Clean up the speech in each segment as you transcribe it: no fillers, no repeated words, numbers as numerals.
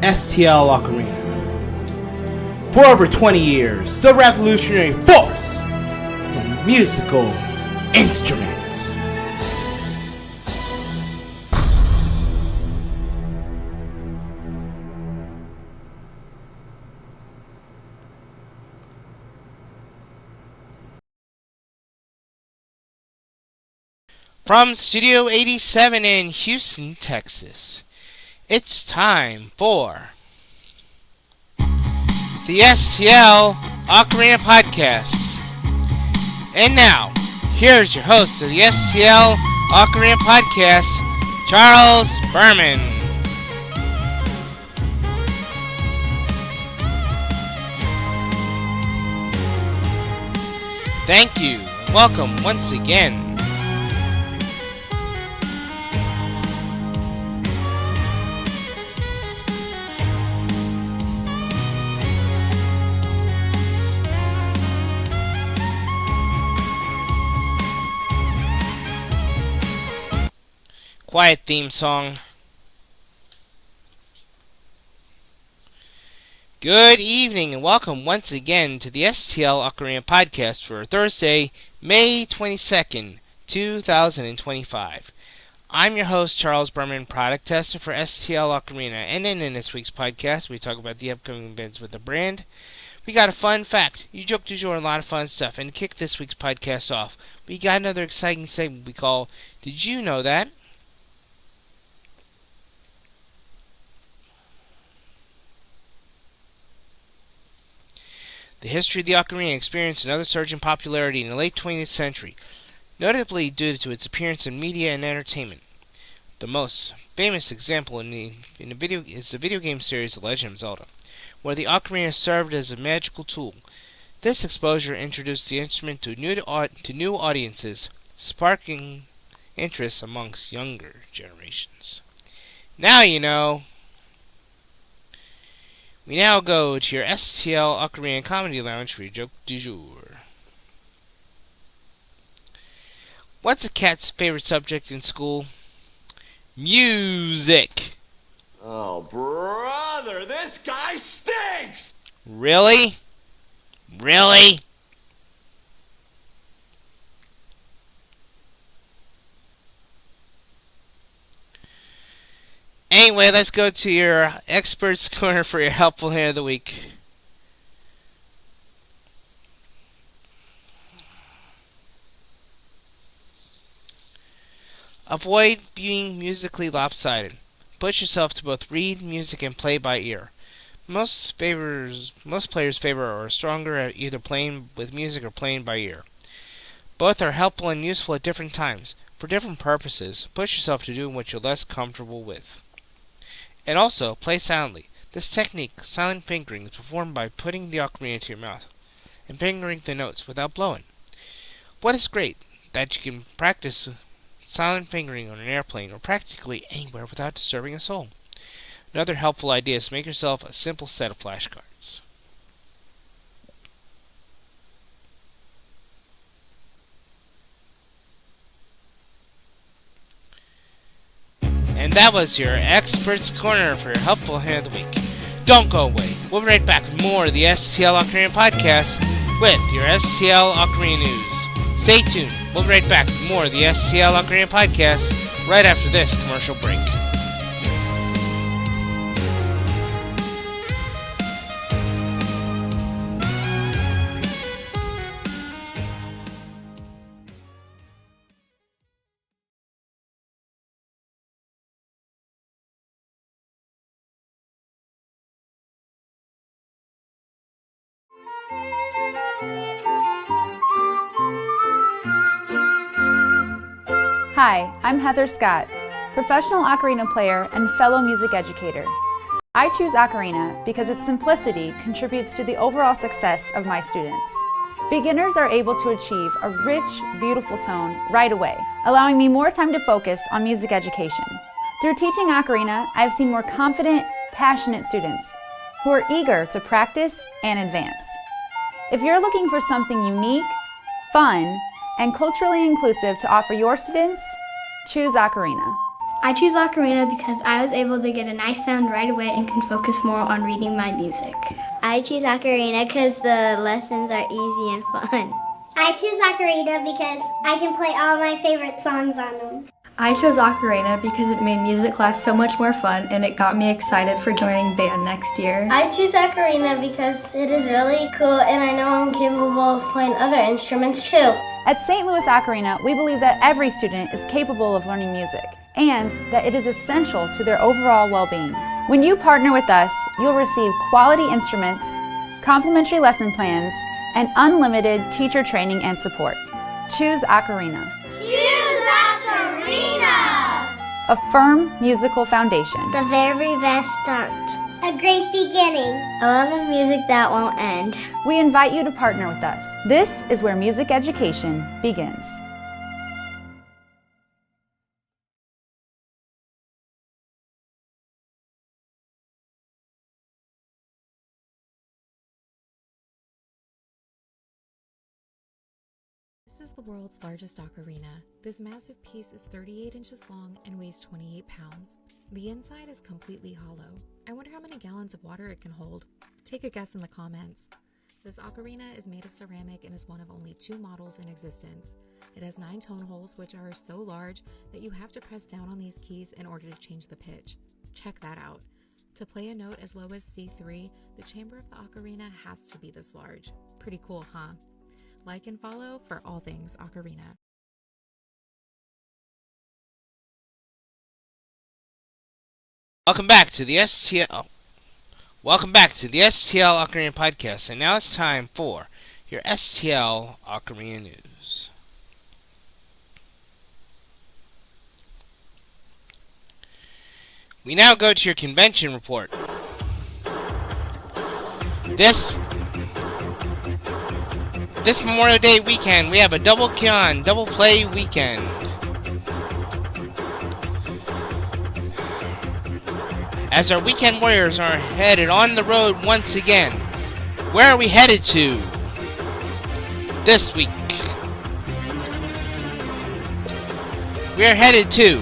STL Ocarina. For over 20 years, the revolutionary force in musical instruments. From Studio 87 in Houston, Texas, it's time for the STL Ocarina Podcast. And now, here's your host of the STL Ocarina Podcast, Charles Berman. Thank you, and welcome once again. Quiet theme song. Good evening and welcome once again to the STL Ocarina Podcast for Thursday, May 22nd, 2025. I'm your host, Charles Berman, product tester for STL Ocarina, and in this week's podcast, we talk about the upcoming events with the brand. We got a fun fact, you joke du jour, a lot of fun stuff, and to kick this week's podcast off, we got another exciting segment we call Did You Know That? The history of the ocarina experienced another surge in popularity in the late 20th century, notably due to its appearance in media and entertainment. The most famous example is the video game series The Legend of Zelda, where the ocarina served as a magical tool. This exposure introduced the instrument to new audiences, sparking interest amongst younger generations. Now you know. We now go to your STL Ocarina Comedy Lounge for your joke du jour. What's a cat's favorite subject in school? Music. Oh, brother, this guy stinks! Really? Really? Anyway, let's go to your expert's corner for your helpful hand of the week. Avoid being musically lopsided. Push yourself to both read music and play by ear. Most players favor or are stronger at either playing with music or playing by ear. Both are helpful and useful at different times. For different purposes, push yourself to do what you're less comfortable with. And also, play silently. This technique, silent fingering, is performed by putting the ocarina to your mouth and fingering the notes without blowing. What is great, that you can practice silent fingering on an airplane or practically anywhere without disturbing a soul. Another helpful idea is to make yourself a simple set of flashcards. And that was your Expert's Corner for your helpful hand of the week. Don't go away. We'll be right back with more of the STL Ocarina Podcast with your STL Ocarina News. Stay tuned. We'll be right back with more of the STL Ocarina Podcast right after this commercial break. Hi, I'm Heather Scott, professional ocarina player and fellow music educator. I choose ocarina because its simplicity contributes to the overall success of my students. Beginners are able to achieve a rich, beautiful tone right away, allowing me more time to focus on music education. Through teaching ocarina, I've seen more confident, passionate students who are eager to practice and advance. If you're looking for something unique, fun, and culturally inclusive to offer your students, choose ocarina. I choose ocarina because I was able to get a nice sound right away and can focus more on reading my music. I choose ocarina because the lessons are easy and fun. I choose ocarina because I can play all my favorite songs on them. I chose ocarina because it made music class so much more fun and it got me excited for joining band next year. I choose ocarina because it is really cool and I know I'm capable of playing other instruments too. At St. Louis Ocarina, we believe that every student is capable of learning music and that it is essential to their overall well-being. When you partner with us, you'll receive quality instruments, complimentary lesson plans, and unlimited teacher training and support. Choose Ocarina. Choose ocarina! A firm musical foundation. The very best start. A great beginning. A love of music that won't end. We invite you to partner with us. This is where music education begins. This is the world's largest ocarina. This massive piece is 38 inches long and weighs 28 pounds. The inside is completely hollow. I wonder how many gallons of water it can hold. Take a guess in the comments. This ocarina is made of ceramic and is one of only 2 models in existence. It has 9 tone holes, which are so large that you have to press down on these keys in order to change the pitch. Check that out. To play a note as low as C3, the chamber of the ocarina has to be this large. Pretty cool, huh? Like and follow for all things ocarina. Welcome back to the STL Ocarina Podcast, and now it's time for your STL Ocarina News. We now go to your convention report. This Memorial Day weekend, we have a double play weekend. As our weekend warriors are headed on the road once again. Where are we headed to this week? We are headed to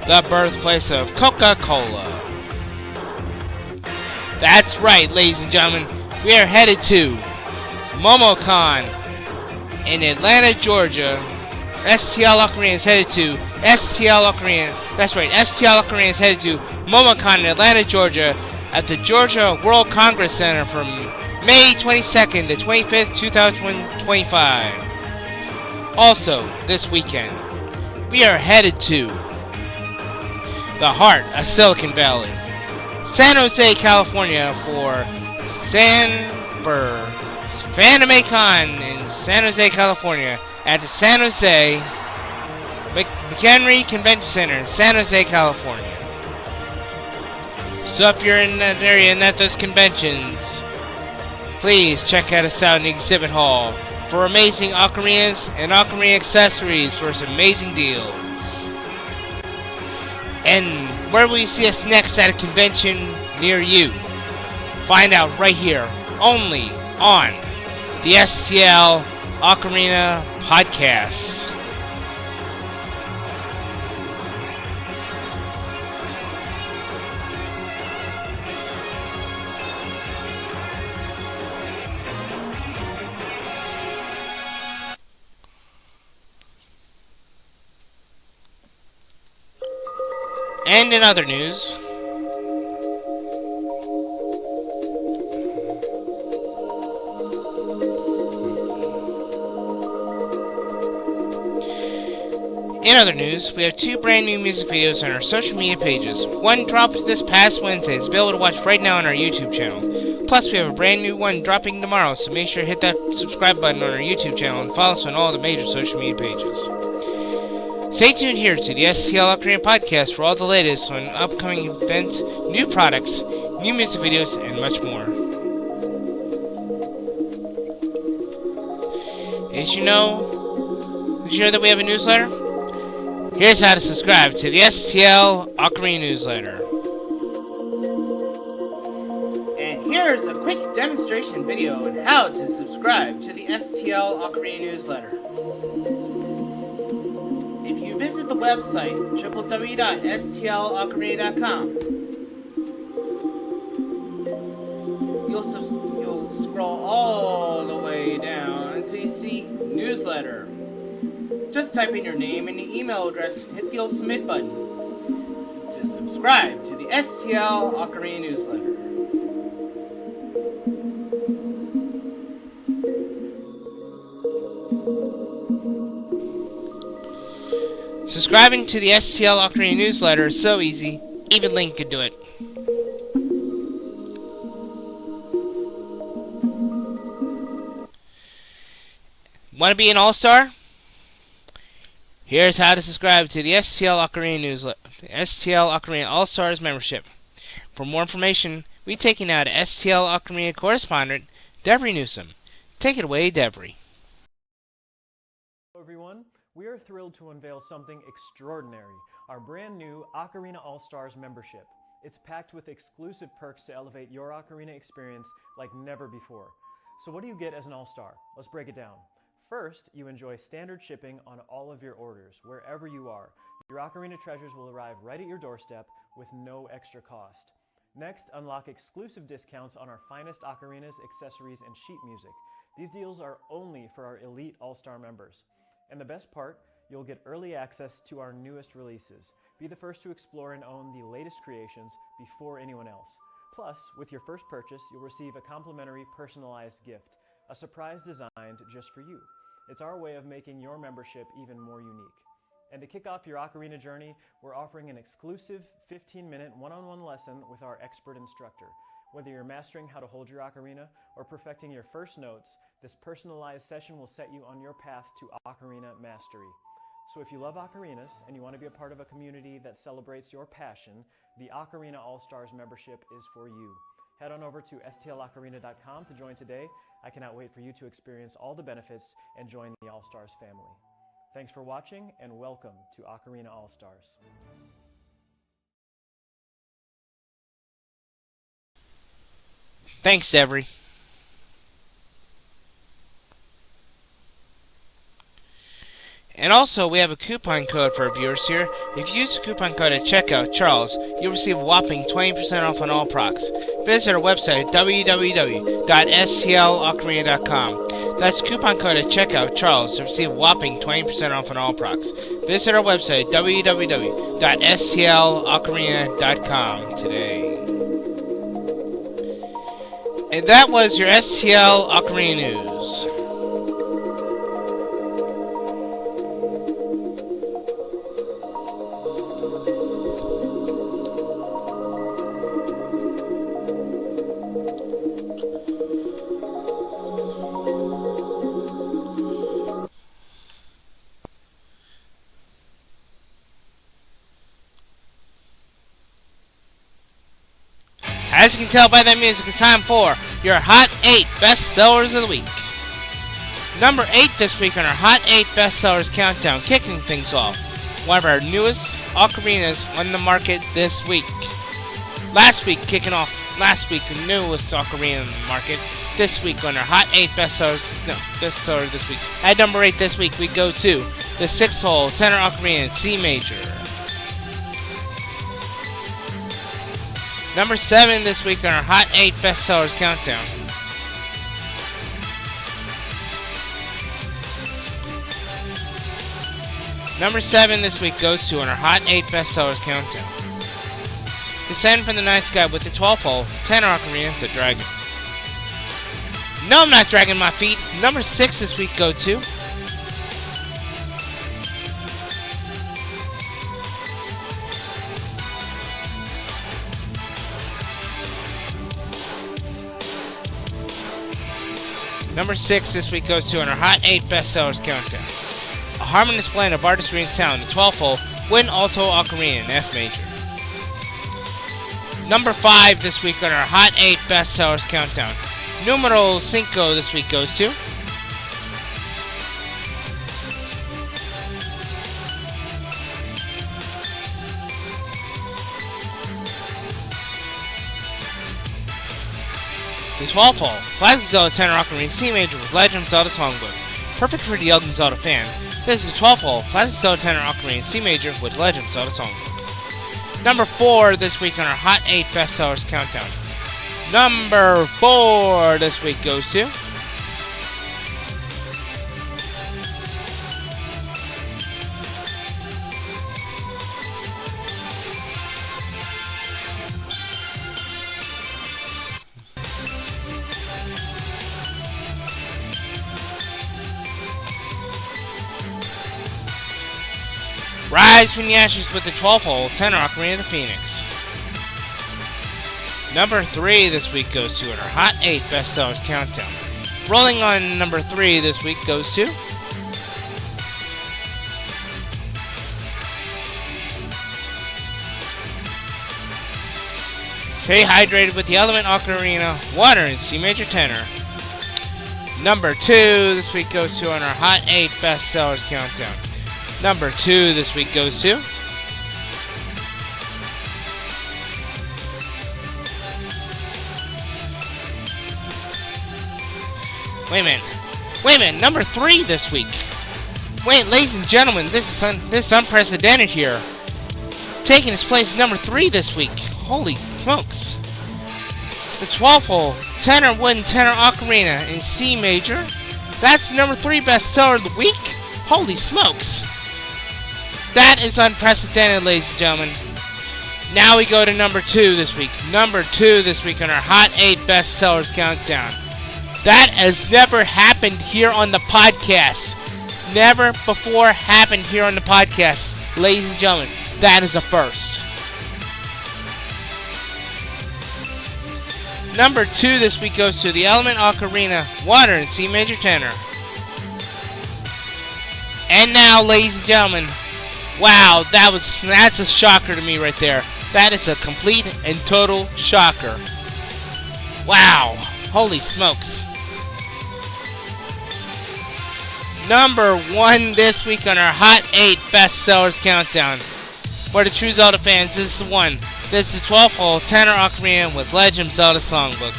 the birthplace of Coca-Cola. That's right, ladies and gentlemen. We are headed to MomoCon in Atlanta, Georgia. STL Ocarina is headed to STL Ocarina. That's right, STL Ocarina is headed to MomoCon in Atlanta, Georgia at the Georgia World Congress Center from May 22nd to 25th, 2025. Also, this weekend, we are headed to the heart of Silicon Valley, San Jose, California for FanimeCon in San Jose, California at the San Jose McHenry Convention Center in San Jose, California. So if you're in that area and at those conventions, please check us out in the exhibit hall for amazing ocarinas and ocarina accessories for some amazing deals. And where will you see us next at a convention near you? Find out right here, only on the STL Ocarina Podcast. And in other news, we have 2 brand new music videos on our social media pages. One dropped this past Wednesday. It's available to watch right now on our YouTube channel. Plus, we have a brand new one dropping tomorrow, so make sure to hit that subscribe button on our YouTube channel and follow us on all the major social media pages. Stay tuned here to the STL Ocarina Podcast for all the latest on upcoming events, new products, new music videos, and much more. Did you know that we have a newsletter? Here's how to subscribe to the STL Ocarina newsletter. And here's a quick demonstration video on how to subscribe to the STL Ocarina newsletter. If you visit visit the website www.stlocarina.com. You'll scroll all the way down until you see newsletter. Just type in your name and your email address and hit the old submit button to subscribe to the STL Ocarina newsletter. Subscribing to the STL Ocarina newsletter is so easy, even Link could do it. Want to be an all-star? Here's how to subscribe to the STL Ocarina newsletter, STL Ocarina All-Stars membership. For more information, we take you now to STL Ocarina correspondent, Devery Newsom. Take it away, Devery. Hello everyone, we are thrilled to unveil something extraordinary, our brand new Ocarina All-Stars membership. It's packed with exclusive perks to elevate your Ocarina experience like never before. So what do you get as an All-Star? Let's break it down. First, you enjoy standard shipping on all of your orders, wherever you are. Your Ocarina treasures will arrive right at your doorstep with no extra cost. Next, unlock exclusive discounts on our finest ocarinas, accessories, and sheet music. These deals are only for our elite All-Star members. And the best part, you'll get early access to our newest releases. Be the first to explore and own the latest creations before anyone else. Plus, with your first purchase, you'll receive a complimentary personalized gift, a surprise designed just for you. It's our way of making your membership even more unique. And to kick off your Ocarina journey, we're offering an exclusive 15-minute one-on-one lesson with our expert instructor. Whether you're mastering how to hold your Ocarina or perfecting your first notes, this personalized session will set you on your path to Ocarina mastery. So if you love Ocarinas and you want to be a part of a community that celebrates your passion, the Ocarina All-Stars membership is for you. Head on over to stlocarina.com to join today. I cannot wait for you to experience all the benefits and join the All-Stars family. Thanks for watching and welcome to Ocarina All-Stars. Thanks, Devery. And also, we have a coupon code for our viewers here. If you use the coupon code at checkout, Charles, you'll receive a whopping 20% off on all products. Visit our website at www.stlocarina.com. That's coupon code at checkout, Charles, to receive a whopping 20% off on all products. Visit our website at www.stlocarina.com today. And that was your STL Ocarina News. As you can tell by that music, it's time for your Hot 8 Best Sellers of the Week. Number 8 this week on our Hot 8 Best Sellers Countdown, kicking things off, one of our newest ocarinas on the market this week. Last week, newest ocarina on the market. This week on our Hot 8 Best Seller this week. At number 8 this week, we go to the 6th-hole tenor ocarina in C major. Number 7 this week on our Hot 8 Bestsellers Countdown. Number 7 this week goes to on our Hot 8 Bestsellers Countdown. Descend from the night sky with the 12th-hole tenor ocarina, the Dragon. No, I'm not dragging my feet. Number 6 this week go to Number 6 this week goes to on our Hot 8 Bestsellers Countdown. A harmonious blend of artistry and sound, the 12th-hole Wind Alto Ocarina in F major. Number 5 this week on our Hot 8 Bestsellers Countdown. Numero 5 this week goes to the 12th hole, Classic Zelda Tenor Ocarina C major with Legend of Zelda Songbook. Perfect for the young Zelda fan, this is the 12th hole, Classic Zelda tenor Ocarina in C major with Legend of Zelda Songbook. Number 4 this week on our Hot 8 Bestsellers Countdown. Number 4 this week goes to Rise from the Ashes with the 12th hole, tenor Ocarina of the Phoenix. Number 3 this week goes to in our Hot 8 Bestsellers Countdown. Rolling on number 3 this week goes to Stay Hydrated with the Element Ocarina, Water in C major tenor. Number 2 this week goes to on our Hot 8 Bestsellers Countdown. Number 2 this week goes to Wait a minute, number 3 this week. Wait, ladies and gentlemen, this is unprecedented here. Taking its place number 3 this week. Holy smokes. The 12th hole, tenor wooden tenor Ocarina in C major. That's the number 3 bestseller of the week? Holy smokes. That is unprecedented, ladies and gentlemen. Now we go to number 2 this week. Number 2 this week on our Hot 8 Bestsellers Countdown. That has never happened here on the podcast. Never before happened here on the podcast. Ladies and gentlemen, that is a first. Number 2 this week goes to the Element Ocarina, Water in C major tenor. And now, ladies and gentlemen, wow, that's a shocker to me right there. That is a complete and total shocker. Wow, holy smokes. Number 1 this week on our Hot 8 Bestsellers Countdown. For the true Zelda fans, this is the one. This is the 12th hole, tenor Ocarina with Legend of Zelda Songbook.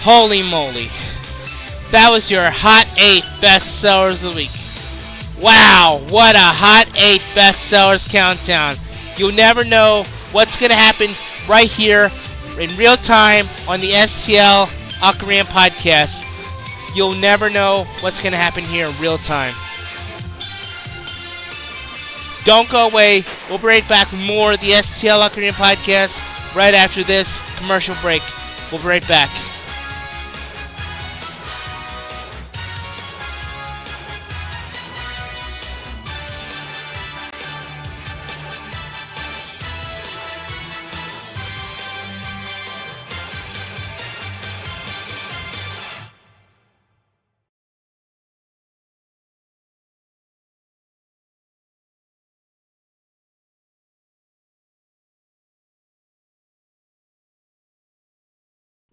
Holy moly. That was your Hot 8 Bestsellers of the week. Wow, what a Hot 8 Bestsellers Countdown. You'll never know what's going to happen right here in real time on the STL Ocarina Podcast. You'll never know what's going to happen here in real time. Don't go away. We'll be right back with more of the STL Ocarina Podcast right after this commercial break. We'll be right back.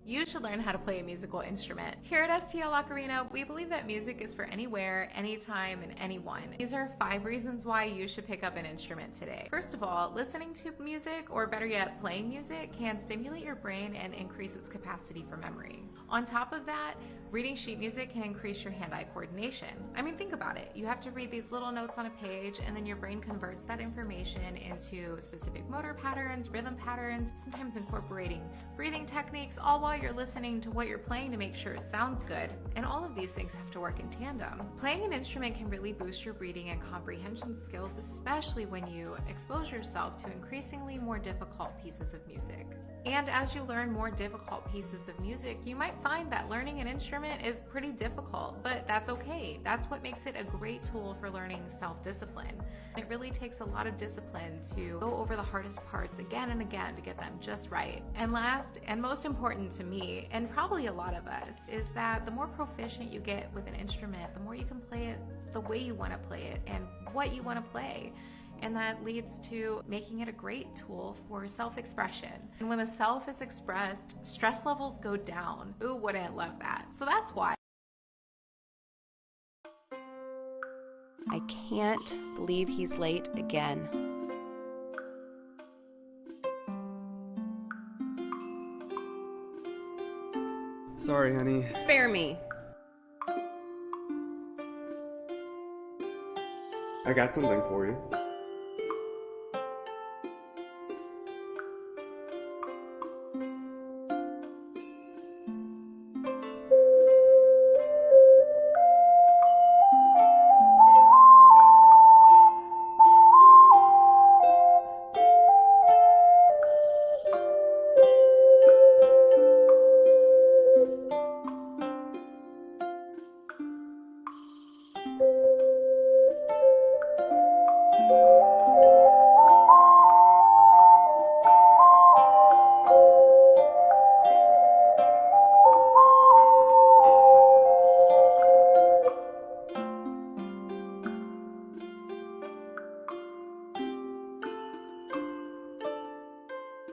You should learn how to play a musical instrument. Here at STL Ocarina, we believe that music is for anywhere, anytime, and anyone. These are 5 reasons why you should pick up an instrument today. First of all, listening to music, or better yet, playing music, can stimulate your brain and increase its capacity for memory. On top of that, reading sheet music can increase your hand-eye coordination. I mean, think about it. You have to read these little notes on a page, and then your brain converts that information into specific motor patterns, rhythm patterns, sometimes incorporating breathing techniques, all while you're listening to what you're playing to make sure it sounds good. And all of these things have to work in tandem. Playing an instrument can really boost your reading and comprehension skills, especially when you expose yourself to increasingly more difficult pieces of music. And as you learn more difficult pieces of music, you might find that learning an instrument is pretty difficult, but that's okay. That's what makes it a great tool for learning self-discipline. It really takes a lot of discipline to go over the hardest parts again and again to get them just right. And last, and most important to me, and probably a lot of us, is that the more proficient you get with an instrument, the more you can play it the way you want to play it and what you want to play. And that leads to making it a great tool for self-expression. And when the self is expressed, stress levels go down. Who wouldn't love that? So that's why. I can't believe he's late again. Sorry, honey. Spare me. I got something for you.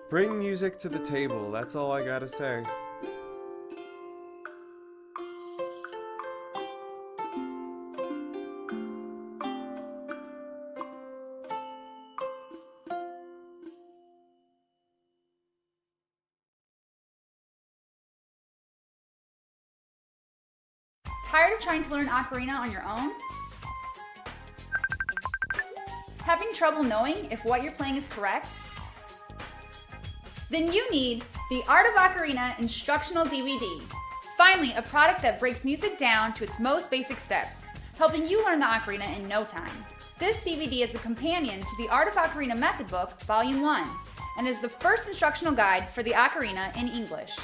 Bring music to the table, that's all I gotta say. Tired of trying to learn ocarina on your own? Having trouble knowing if what you're playing is correct? Then you need the Art of Ocarina Instructional DVD. Finally, a product that breaks music down to its most basic steps, helping you learn the ocarina in no time. This DVD is a companion to the Art of Ocarina Method Book, Volume 1, and is the first instructional guide for the ocarina in English.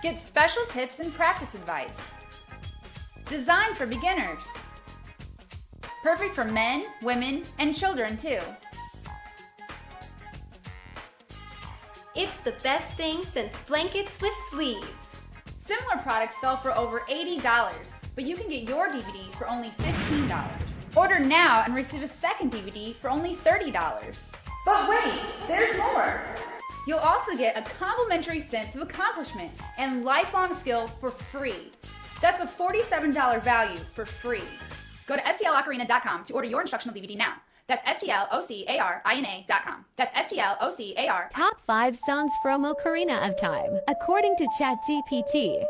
Get special tips and practice advice. Designed for beginners. Perfect for men, women, and children too. It's the best thing since blankets with sleeves. Similar products sell for over $80, but you can get your DVD for only $15. Order now and receive a second DVD for only $30. But wait, there's more! You'll also get a complimentary sense of accomplishment and lifelong skill for free. That's a $47 value for free. Go to stlocarina.com to order your instructional DVD now. That's stlocarina.com. That's stlocar. Top 5 songs from Ocarina of Time, according to ChatGPT.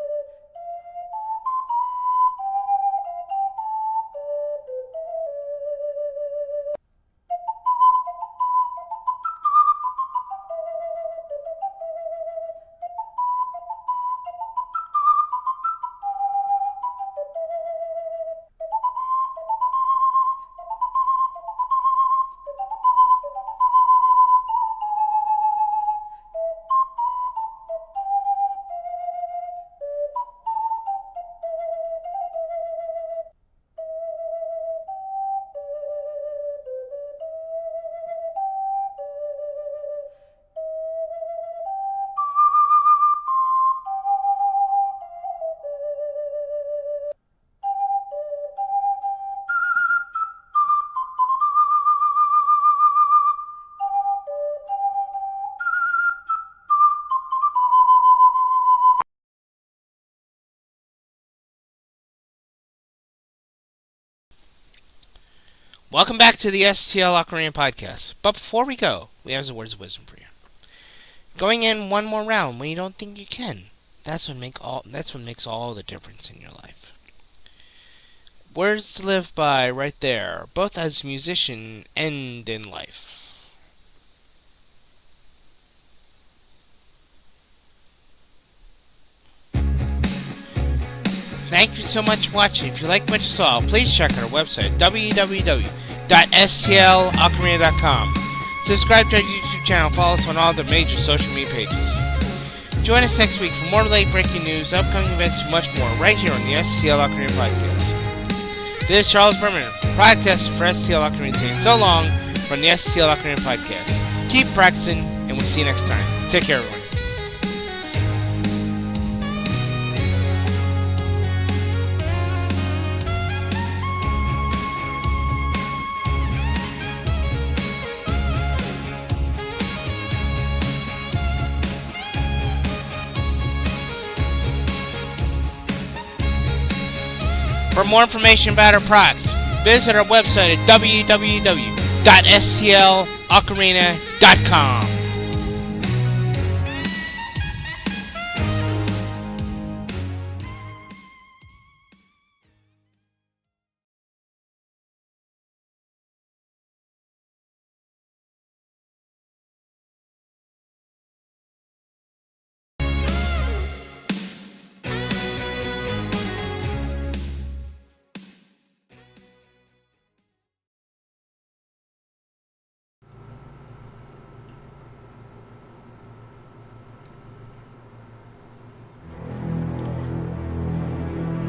Welcome back to the STL Ocarina Podcast. But before we go, we have some words of wisdom for you. Going in one more round when you don't think you can. That's what makes all the difference in your life. Words to live by right there, both as a musician and in life. Thank you so much for watching. If you liked what you saw, please check out our website, www.stlocarina.com. Subscribe to our YouTube channel, follow us on all the major social media pages. Join us next week for more late-breaking news, upcoming events, and much more, right here on the STL Ocarina Podcast. This is Charles Berman, broadcaster for STL Ocarina, saying so long from the STL Ocarina Podcast. Keep practicing, and we'll see you next time. Take care, everyone. For more information about our products, visit our website at www.stlocarina.com.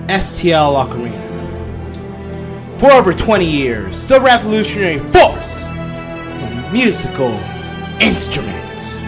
STL Ocarina. For over 20 years, the revolutionary force in musical instruments.